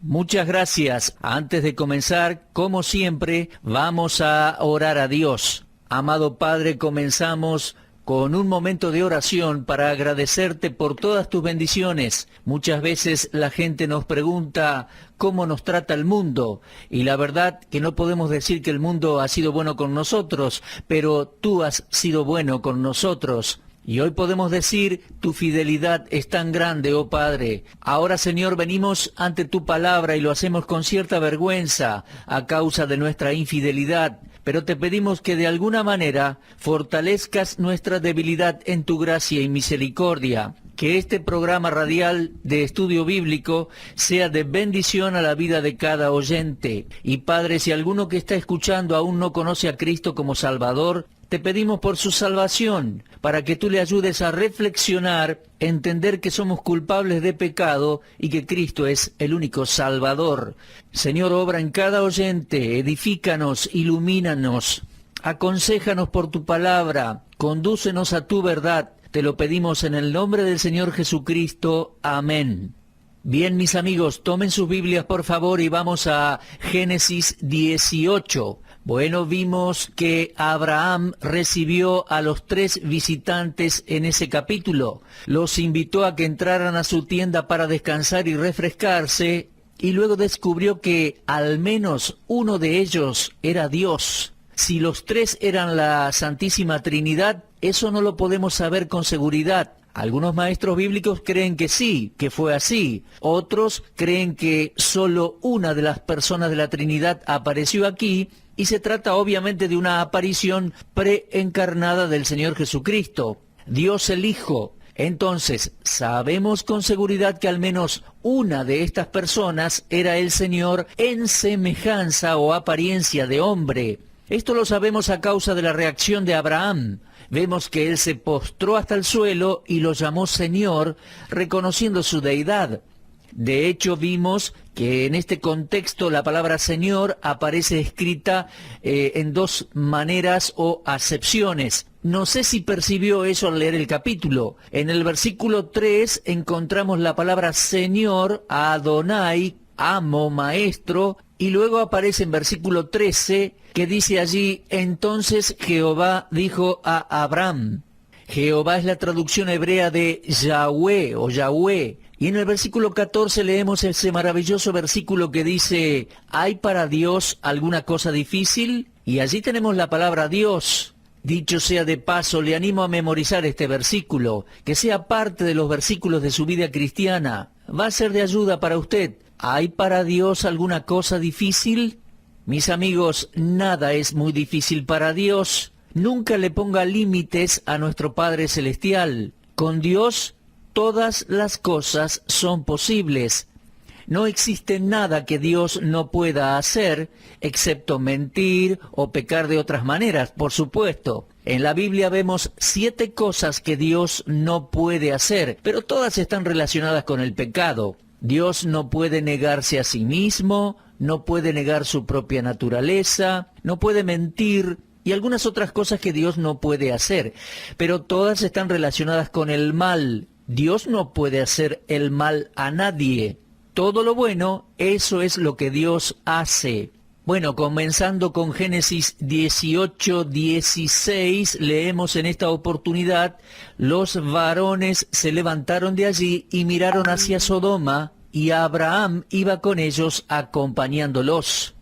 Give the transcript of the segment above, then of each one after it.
Muchas gracias. Antes de comenzar, como siempre, vamos a orar a Dios. Amado Padre, comenzamos con un momento de oración para agradecerte por todas tus bendiciones. Muchas veces la gente nos pregunta cómo nos trata el mundo, y la verdad que no podemos decir que el mundo ha sido bueno con nosotros, pero tú has sido bueno con nosotros. Y hoy podemos decir, tu fidelidad es tan grande, oh Padre. Ahora, Señor, venimos ante tu palabra y lo hacemos con cierta vergüenza a causa de nuestra infidelidad. Pero te pedimos que de alguna manera fortalezcas nuestra debilidad en tu gracia y misericordia. Que este programa radial de estudio bíblico sea de bendición a la vida de cada oyente. Y Padre, si alguno que está escuchando aún no conoce a Cristo como Salvador, te pedimos por su salvación, para que tú le ayudes a reflexionar, entender que somos culpables de pecado y que Cristo es el único Salvador. Señor, obra en cada oyente, edifícanos, ilumínanos, aconséjanos por tu palabra, condúcenos a tu verdad. Te lo pedimos en el nombre del Señor Jesucristo. Amén. Bien, mis amigos, tomen sus Biblias por favor y vamos a Génesis 18. Bueno, vimos que Abraham recibió a los 3 visitantes en ese capítulo. Los invitó a que entraran a su tienda para descansar y refrescarse, y luego descubrió que al menos uno de ellos era Dios. Si los 3 eran la Santísima Trinidad, eso no lo podemos saber con seguridad. Algunos maestros bíblicos creen que sí, que fue así. Otros creen que solo una de las personas de la Trinidad apareció aquí, y se trata obviamente de una aparición preencarnada del Señor Jesucristo, Dios el Hijo. Entonces, sabemos con seguridad que al menos una de estas personas era el Señor en semejanza o apariencia de hombre. Esto lo sabemos a causa de la reacción de Abraham. Vemos que él se postró hasta el suelo y lo llamó Señor, reconociendo su deidad. De hecho, vimos que en este contexto la palabra Señor aparece escrita en 2 maneras o acepciones. No sé si percibió eso al leer el capítulo. En el versículo 3 encontramos la palabra Señor, Adonai, amo, maestro, y luego aparece en versículo 13 que dice allí, entonces Jehová dijo a Abraham. Jehová es la traducción hebrea de Yahweh o Yahweh. Y en el versículo 14 leemos ese maravilloso versículo que dice, ¿hay para Dios alguna cosa difícil? Y allí tenemos la palabra Dios. Dicho sea de paso, le animo a memorizar este versículo, que sea parte de los versículos de su vida cristiana. Va a ser de ayuda para usted. ¿Hay para Dios alguna cosa difícil? Mis amigos, nada es muy difícil para Dios. Nunca le ponga límites a nuestro Padre Celestial. Con Dios, todas las cosas son posibles. No existe nada que Dios no pueda hacer, excepto mentir o pecar de otras maneras, por supuesto. En la Biblia vemos 7 cosas que Dios no puede hacer, pero todas están relacionadas con el pecado. Dios no puede negarse a sí mismo, no puede negar su propia naturaleza, no puede mentir, y algunas otras cosas que Dios no puede hacer, pero todas están relacionadas con el mal. Dios no puede hacer el mal a nadie. Todo lo bueno, eso es lo que Dios hace. Bueno, comenzando con Génesis 18:16, leemos en esta oportunidad, los varones se levantaron de allí y miraron hacia Sodoma, y Abraham iba con ellos acompañándolos.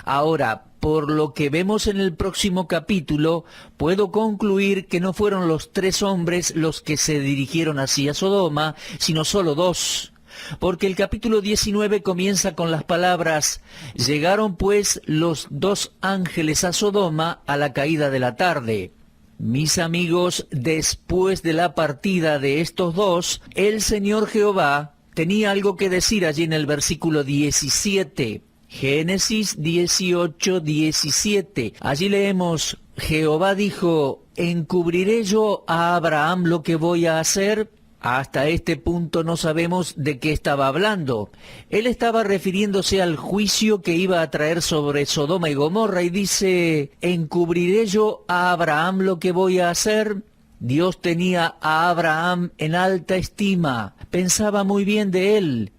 Ahora, por lo que vemos en el próximo capítulo, puedo concluir que no fueron los 3 hombres los que se dirigieron hacia Sodoma, sino solo 2. Porque el capítulo 19 comienza con las palabras, llegaron pues los 2 ángeles a Sodoma a la caída de la tarde. Mis amigos, después de la partida de estos 2, el Señor Jehová tenía algo que decir allí en el versículo 17. Génesis 18:17. Allí leemos, Jehová dijo, ¿encubriré yo a Abraham lo que voy a hacer? Hasta este punto no sabemos de qué estaba hablando. Él estaba refiriéndose al juicio que iba a traer sobre Sodoma y Gomorra y dice, ¿encubriré yo a Abraham lo que voy a hacer? Dios tenía a Abraham en alta estima, pensaba muy bien de él.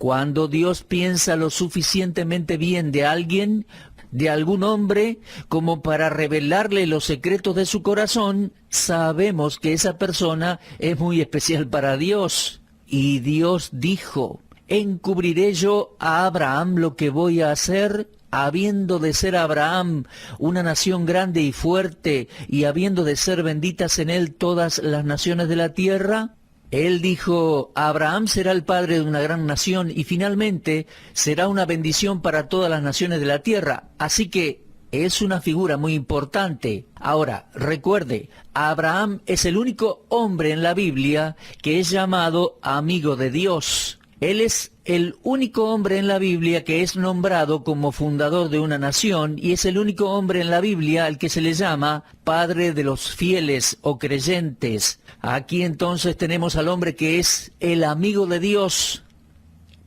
Cuando Dios piensa lo suficientemente bien de alguien, de algún hombre, como para revelarle los secretos de su corazón, sabemos que esa persona es muy especial para Dios. Y Dios dijo: ¿encubriré yo a Abraham lo que voy a hacer? Habiendo de ser Abraham una nación grande y fuerte, y habiendo de ser benditas en él todas las naciones de la tierra. Él dijo: Abraham será el padre de una gran nación, y finalmente será una bendición para todas las naciones de la tierra. Así que es una figura muy importante. Ahora, recuerde, Abraham es el único hombre en la Biblia que es llamado amigo de Dios. Él es el único hombre en la Biblia que es nombrado como fundador de una nación, y es el único hombre en la Biblia al que se le llama padre de los fieles o creyentes. Aquí entonces tenemos al hombre que es el amigo de Dios,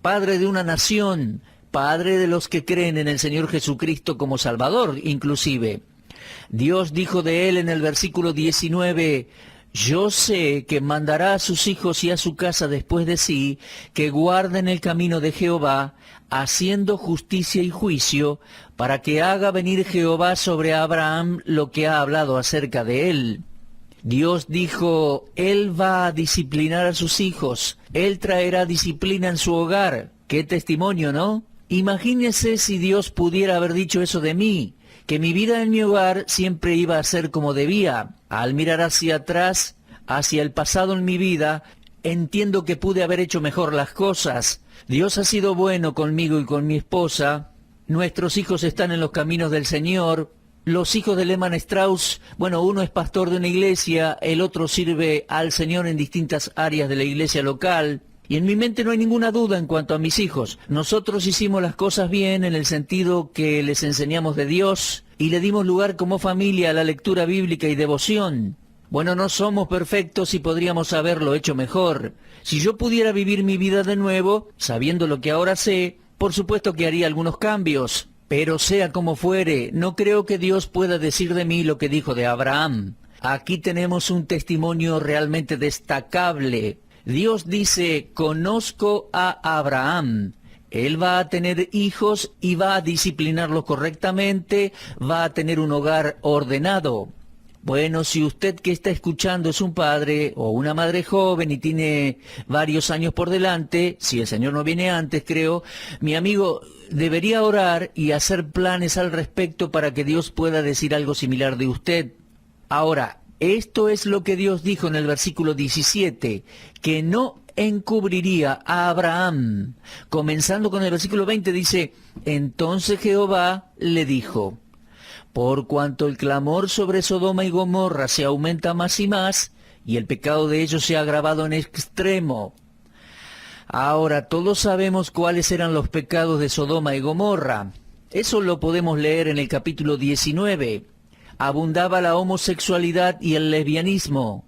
padre de una nación, padre de los que creen en el Señor Jesucristo como Salvador, inclusive. Dios dijo de él en el versículo 19: yo sé que mandará a sus hijos y a su casa después de sí, que guarden el camino de Jehová, haciendo justicia y juicio, para que haga venir Jehová sobre Abraham lo que ha hablado acerca de él. Dios dijo: él va a disciplinar a sus hijos, él traerá disciplina en su hogar. ¡Qué testimonio!, ¿no? Imagínese si Dios pudiera haber dicho eso de mí, que mi vida en mi hogar siempre iba a ser como debía. Al mirar hacia atrás, hacia el pasado en mi vida, entiendo que pude haber hecho mejor las cosas. Dios ha sido bueno conmigo y con mi esposa. Nuestros hijos están en los caminos del Señor. Los hijos de Lehman Strauss, bueno, uno es pastor de una iglesia, el otro sirve al Señor en distintas áreas de la iglesia local. Y en mi mente no hay ninguna duda en cuanto a mis hijos. Nosotros hicimos las cosas bien en el sentido que les enseñamos de Dios y le dimos lugar como familia a la lectura bíblica y devoción. Bueno, no somos perfectos y podríamos haberlo hecho mejor. Si yo pudiera vivir mi vida de nuevo, sabiendo lo que ahora sé, por supuesto que haría algunos cambios. Pero sea como fuere, no creo que Dios pueda decir de mí lo que dijo de Abraham. Aquí tenemos un testimonio realmente destacable. Dios dice: conozco a Abraham. Él va a tener hijos y va a disciplinarlos correctamente, va a tener un hogar ordenado. Bueno, si usted que está escuchando es un padre o una madre joven y tiene varios años por delante, si el Señor no viene antes, creo, mi amigo debería orar y hacer planes al respecto para que Dios pueda decir algo similar de usted. Ahora, esto es lo que Dios dijo en el versículo 17, que no encubriría a Abraham. Comenzando con el versículo 20 dice: entonces Jehová le dijo: por cuanto el clamor sobre Sodoma y Gomorra se aumenta más y más, y el pecado de ellos se ha agravado en extremo. Ahora, todos sabemos cuáles eran los pecados de Sodoma y Gomorra. Eso lo podemos leer en el capítulo 19. Abundaba la homosexualidad y el lesbianismo.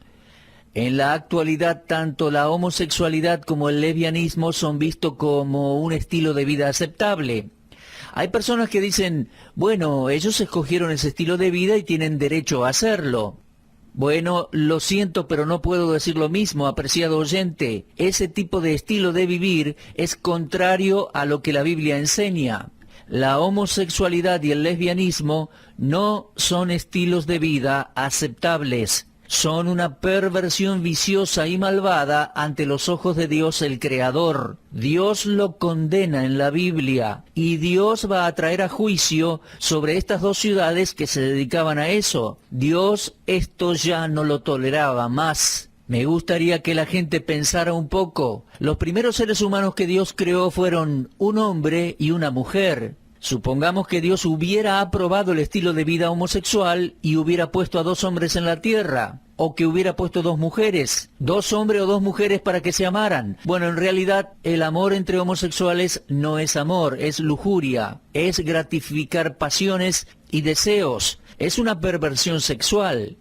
En la actualidad, tanto la homosexualidad como el lesbianismo son vistos como un estilo de vida aceptable. Hay personas que dicen: bueno, ellos escogieron ese estilo de vida y tienen derecho a hacerlo. Bueno, lo siento, pero no puedo decir lo mismo, apreciado oyente. Ese tipo de estilo de vivir es contrario a lo que la Biblia enseña. La homosexualidad y el lesbianismo no son estilos de vida aceptables. Son una perversión viciosa y malvada ante los ojos de Dios el Creador. Dios lo condena en la Biblia y Dios va a traer a juicio sobre estas dos ciudades que se dedicaban a eso. Dios esto ya no lo toleraba más. Me gustaría que la gente pensara un poco. Los primeros seres humanos que Dios creó fueron un hombre y una mujer. Supongamos que Dios hubiera aprobado el estilo de vida homosexual y hubiera puesto a dos hombres en la tierra, o que hubiera puesto dos mujeres, dos hombres o dos mujeres para que se amaran. Bueno, en realidad el amor entre homosexuales no es amor, es lujuria, es gratificar pasiones y deseos, es una perversión sexual.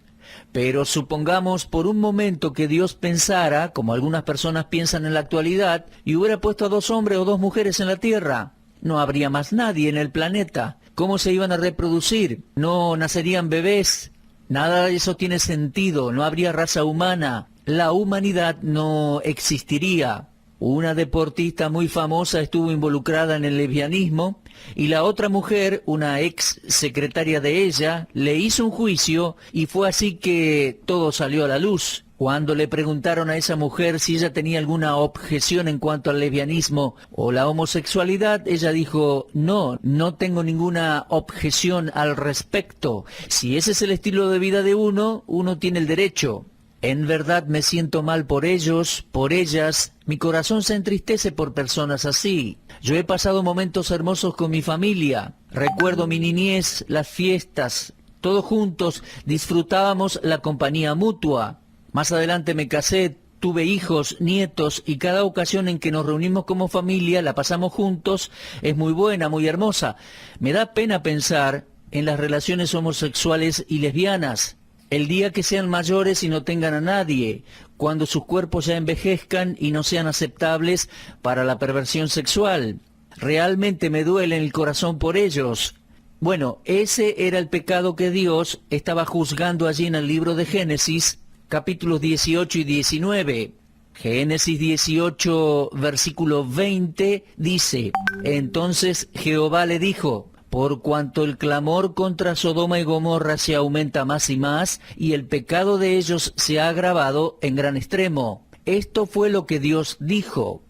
Pero supongamos por un momento que Dios pensara, como algunas personas piensan en la actualidad, y hubiera puesto a dos hombres o dos mujeres en la tierra. No habría más nadie en el planeta. ¿Cómo se iban a reproducir? No nacerían bebés. Nada de eso tiene sentido. No habría raza humana. La humanidad no existiría. Una deportista muy famosa estuvo involucrada en el lesbianismo y la otra mujer, una ex secretaria de ella, le hizo un juicio y fue así que todo salió a la luz. Cuando le preguntaron a esa mujer si ella tenía alguna objeción en cuanto al lesbianismo o la homosexualidad, ella dijo, no tengo ninguna objeción al respecto. Si ese es el estilo de vida de uno tiene el derecho. En verdad me siento mal por ellos, por ellas. Mi corazón se entristece por personas así. Yo he pasado momentos hermosos con mi familia. Recuerdo mi niñez, las fiestas. Todos juntos disfrutábamos la compañía mutua. Más adelante me casé, tuve hijos, nietos, y cada ocasión en que nos reunimos como familia, la pasamos juntos, es muy buena, muy hermosa. Me da pena pensar en las relaciones homosexuales y lesbianas. El día que sean mayores y no tengan a nadie, cuando sus cuerpos ya envejezcan y no sean aceptables para la perversión sexual. Realmente me duele en el corazón por ellos. Bueno, ese era el pecado que Dios estaba juzgando allí en el libro de Génesis, capítulos 18 y 19. Génesis 18, versículo 20, dice, entonces Jehová le dijo, por cuanto el clamor contra Sodoma y Gomorra se aumenta más y más, y el pecado de ellos se ha agravado en gran extremo. Esto fue lo que Dios dijo.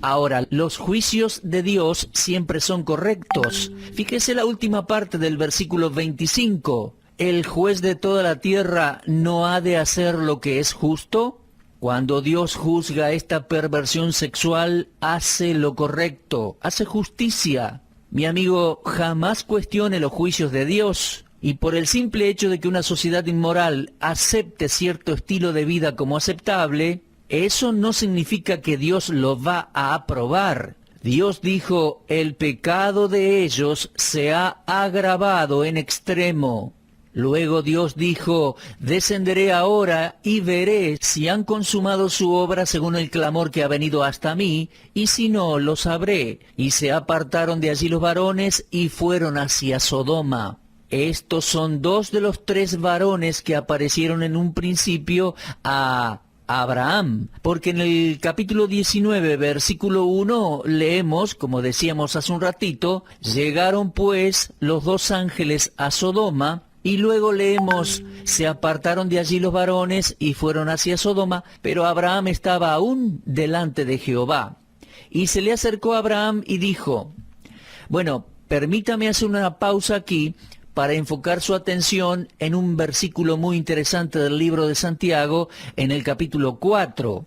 Ahora, los juicios de Dios siempre son correctos. Fíjese la última parte del versículo 25. ¿El juez de toda la tierra no ha de hacer lo que es justo? Cuando Dios juzga esta perversión sexual, hace lo correcto, hace justicia. Mi amigo, jamás cuestione los juicios de Dios. Y por el simple hecho de que una sociedad inmoral acepte cierto estilo de vida como aceptable, eso no significa que Dios lo va a aprobar. Dios dijo, el pecado de ellos se ha agravado en extremo. Luego Dios dijo, descenderé ahora y veré si han consumado su obra según el clamor que ha venido hasta mí, y si no, lo sabré. Y se apartaron de allí los varones y fueron hacia Sodoma. Estos son dos de los tres varones que aparecieron en un principio a Abraham, porque en el capítulo 19, versículo 1, leemos, como decíamos hace un ratito, llegaron pues los dos ángeles a Sodoma, y luego leemos, se apartaron de allí los varones y fueron hacia Sodoma, pero Abraham estaba aún delante de Jehová. Y se le acercó a Abraham y dijo, bueno, permítame hacer una pausa aquí para enfocar su atención en un versículo muy interesante del libro de Santiago, en el capítulo 4.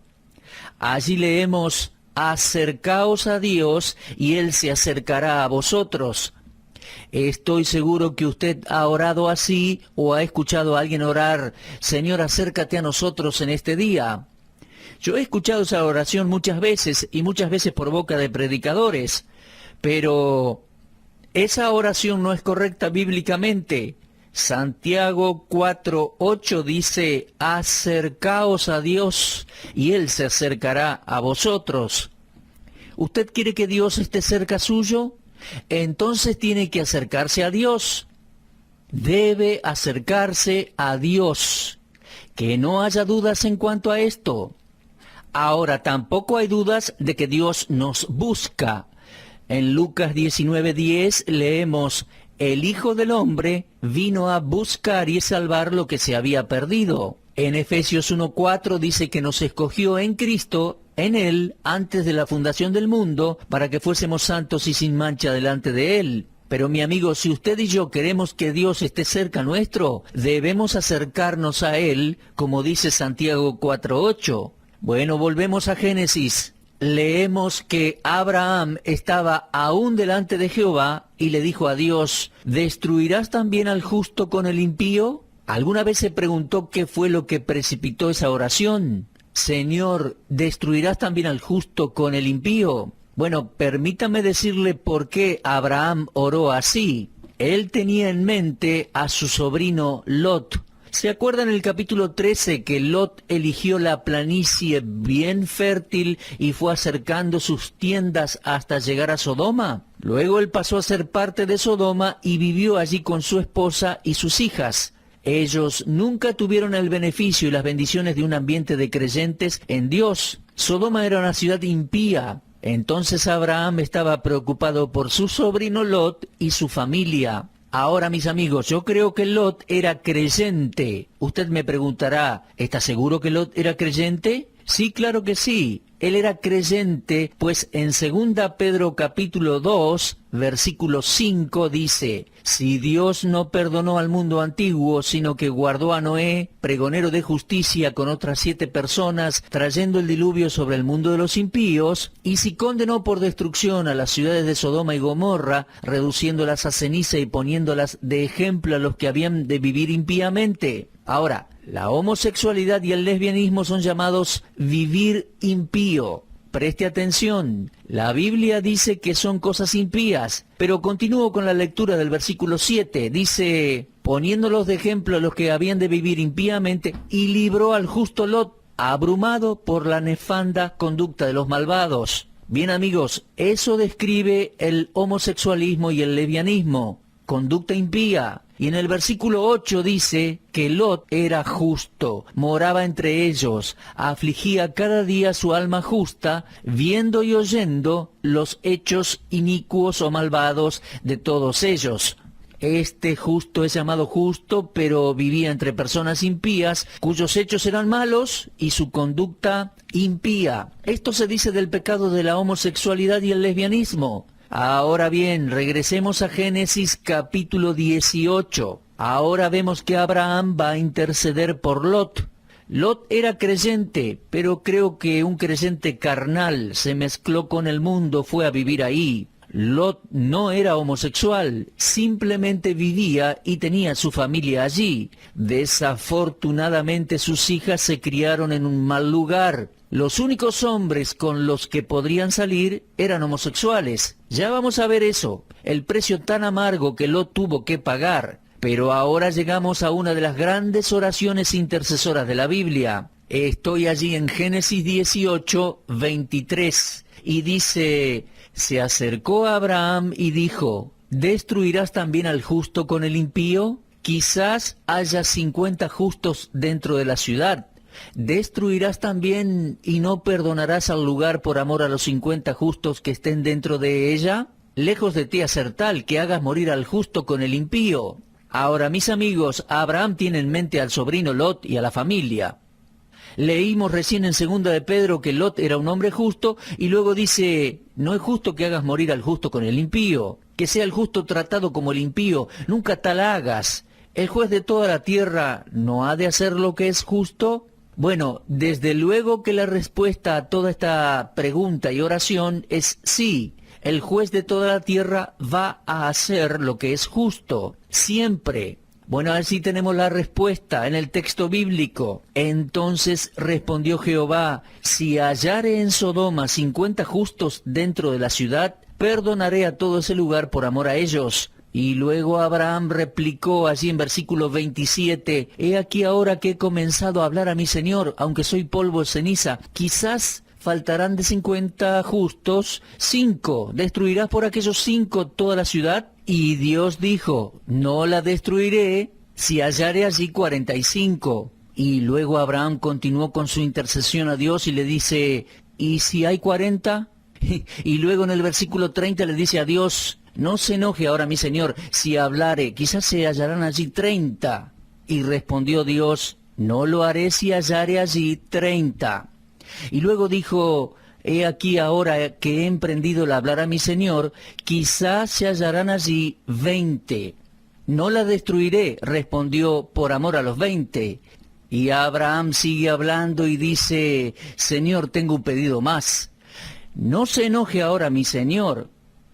Allí leemos, acercaos a Dios y Él se acercará a vosotros. Estoy seguro que usted ha orado así o ha escuchado a alguien orar, Señor, acércate a nosotros en este día. Yo he escuchado esa oración muchas veces y muchas veces por boca de predicadores, pero esa oración no es correcta bíblicamente. Santiago 4:8 dice, acercaos a Dios y Él se acercará a vosotros. ¿Usted quiere que Dios esté cerca suyo? Entonces tiene que acercarse a Dios. Debe acercarse a Dios. Que no haya dudas en cuanto a esto. Ahora, tampoco hay dudas de que Dios nos busca. En Lucas 19:10 leemos, el Hijo del Hombre vino a buscar y salvar lo que se había perdido. En Efesios 1:4 dice que nos escogió en Cristo, en Él, antes de la fundación del mundo, para que fuésemos santos y sin mancha delante de Él. Pero mi amigo, si usted y yo queremos que Dios esté cerca nuestro, debemos acercarnos a Él, como dice Santiago 4:8. Bueno, volvemos a Génesis. Leemos que Abraham estaba aún delante de Jehová y le dijo a Dios, ¿destruirás también al justo con el impío? ¿Alguna vez se preguntó qué fue lo que precipitó esa oración? Señor, ¿destruirás también al justo con el impío? Bueno, permítame decirle por qué Abraham oró así. Él tenía en mente a su sobrino Lot. ¿Se acuerdan en el capítulo 13 que Lot eligió la planicie bien fértil y fue acercando sus tiendas hasta llegar a Sodoma? Luego él pasó a ser parte de Sodoma y vivió allí con su esposa y sus hijas. Ellos nunca tuvieron el beneficio y las bendiciones de un ambiente de creyentes en Dios. Sodoma era una ciudad impía. Entonces Abraham estaba preocupado por su sobrino Lot y su familia. Ahora, mis amigos, yo creo que Lot era creyente. Usted me preguntará, ¿está seguro que Lot era creyente? Sí, claro que sí. Él era creyente, pues en 2 Pedro capítulo 2, versículo 5 dice: si Dios no perdonó al mundo antiguo, sino que guardó a Noé, pregonero de justicia, con otras 7 personas, trayendo el diluvio sobre el mundo de los impíos, y si condenó por destrucción a las ciudades de Sodoma y Gomorra, reduciéndolas a ceniza y poniéndolas de ejemplo a los que habían de vivir impíamente. Ahora, la homosexualidad y el lesbianismo son llamados vivir impío. Preste atención, la Biblia dice que son cosas impías, pero continúo con la lectura del versículo 7. Dice: poniéndolos de ejemplo a los que habían de vivir impíamente, y libró al justo Lot, abrumado por la nefanda conducta de los malvados. Bien, amigos, eso describe el homosexualismo y el lesbianismo, conducta impía. Y en el versículo 8 dice que Lot era justo, moraba entre ellos, afligía cada día su alma justa, viendo y oyendo los hechos inicuos o malvados de todos ellos. Este justo es llamado justo, pero vivía entre personas impías, cuyos hechos eran malos y su conducta impía. Esto se dice del pecado de la homosexualidad y el lesbianismo. Ahora bien, regresemos a Génesis capítulo 18. Ahora vemos que Abraham va a interceder por Lot. Lot era creyente, pero creo que un creyente carnal se mezcló con el mundo, fue a vivir ahí. Lot no era homosexual, simplemente vivía y tenía su familia allí. Desafortunadamente sus hijas se criaron en un mal lugar. Los únicos hombres con los que podrían salir eran homosexuales. Ya vamos a ver eso, el precio tan amargo que Lot tuvo que pagar. Pero ahora llegamos a una de las grandes oraciones intercesoras de la Biblia. Estoy allí en Génesis 18, 23, y dice: se acercó a Abraham y dijo: ¿destruirás también al justo con el impío? Quizás haya 50 justos dentro de la ciudad. ¿Destruirás también y no perdonarás al lugar por amor a los 50 justos que estén dentro de ella? Lejos de ti hacer tal que hagas morir al justo con el impío. Ahora, mis amigos, Abraham tiene en mente al sobrino Lot y a la familia. Leímos recién en 2 de Pedro que Lot era un hombre justo, y luego dice: no es justo que hagas morir al justo con el impío, que sea el justo tratado como el impío, nunca tal hagas. ¿El juez de toda la tierra no ha de hacer lo que es justo? Bueno, desde luego que la respuesta a toda esta pregunta y oración es sí. El juez de toda la tierra va a hacer lo que es justo, siempre. Bueno, así tenemos la respuesta en el texto bíblico. Entonces respondió Jehová: si hallare en Sodoma 50 justos dentro de la ciudad, perdonaré a todo ese lugar por amor a ellos. Y luego Abraham replicó allí en versículo 27, he aquí ahora que he comenzado a hablar a mi Señor, aunque soy polvo de ceniza, quizás faltarán de 50 justos 5. ¿Destruirás por aquellos 5 toda la ciudad? Y Dios dijo: no la destruiré si hallare allí 45. Y luego Abraham continuó con su intercesión a Dios y le dice: ¿y si hay 40? Y luego en el versículo 30 le dice a Dios: no se enoje ahora mi Señor, si hablare, quizás se hallarán allí 30. Y respondió Dios: no lo haré si hallare allí 30. Y luego dijo: he aquí ahora que he emprendido el hablar a mi Señor, quizás se hallarán allí 20. No la destruiré, respondió, por amor a los 20. Y Abraham sigue hablando y dice: Señor, tengo un pedido más. No se enoje ahora mi Señor,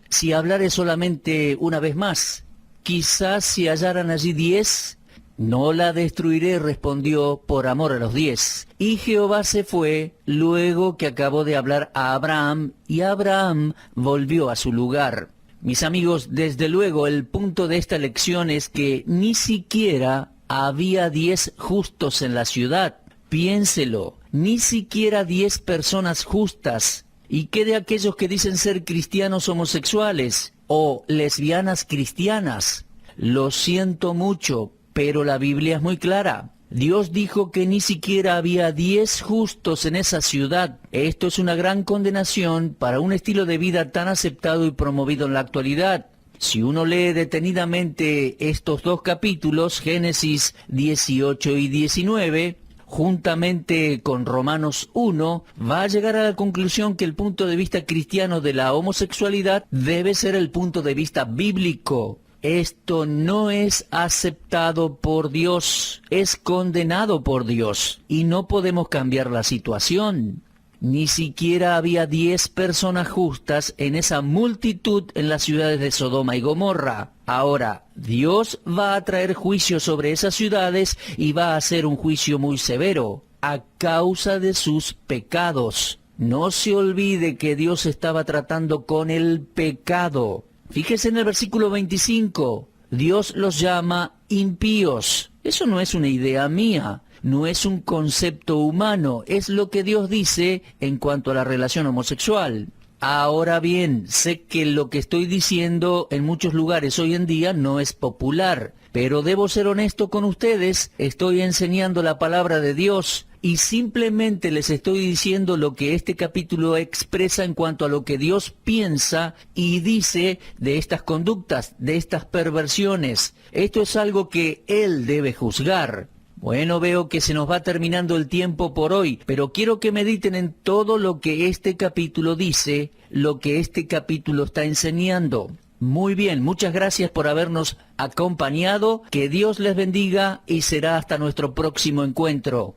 si hablaré solamente una vez más. Quizás se hallaran allí 10. No la destruiré, respondió, por amor a los 10. Y Jehová se fue, luego que acabó de hablar a Abraham, y Abraham volvió a su lugar. Mis amigos, desde luego el punto de esta lección es que ni siquiera había 10 justos en la ciudad. Piénselo, ni siquiera 10 personas justas. ¿Y qué de aquellos que dicen ser cristianos homosexuales o lesbianas cristianas? Lo siento mucho, pero la Biblia es muy clara. Dios dijo que ni siquiera había 10 justos en esa ciudad. Esto es una gran condenación para un estilo de vida tan aceptado y promovido en la actualidad. Si uno lee detenidamente estos dos capítulos, Génesis 18 y 19, juntamente con Romanos 1, va a llegar a la conclusión que el punto de vista cristiano de la homosexualidad debe ser el punto de vista bíblico. Esto no es aceptado por Dios, es condenado por Dios, y no podemos cambiar la situación. Ni siquiera había 10 personas justas en esa multitud en las ciudades de Sodoma y Gomorra. Ahora, Dios va a traer juicio sobre esas ciudades y va a hacer un juicio muy severo, a causa de sus pecados. No se olvide que Dios estaba tratando con el pecado. Fíjese en el versículo 25, Dios los llama impíos. Eso no es una idea mía, no es un concepto humano, es lo que Dios dice en cuanto a la relación homosexual. Ahora bien, sé que lo que estoy diciendo en muchos lugares hoy en día no es popular, pero debo ser honesto con ustedes, estoy enseñando la palabra de Dios. Y simplemente les estoy diciendo lo que este capítulo expresa en cuanto a lo que Dios piensa y dice de estas conductas, de estas perversiones. Esto es algo que Él debe juzgar. Bueno, veo que se nos va terminando el tiempo por hoy, pero quiero que mediten en todo lo que este capítulo dice, lo que este capítulo está enseñando. Muy bien, muchas gracias por habernos acompañado. Que Dios les bendiga y será hasta nuestro próximo encuentro.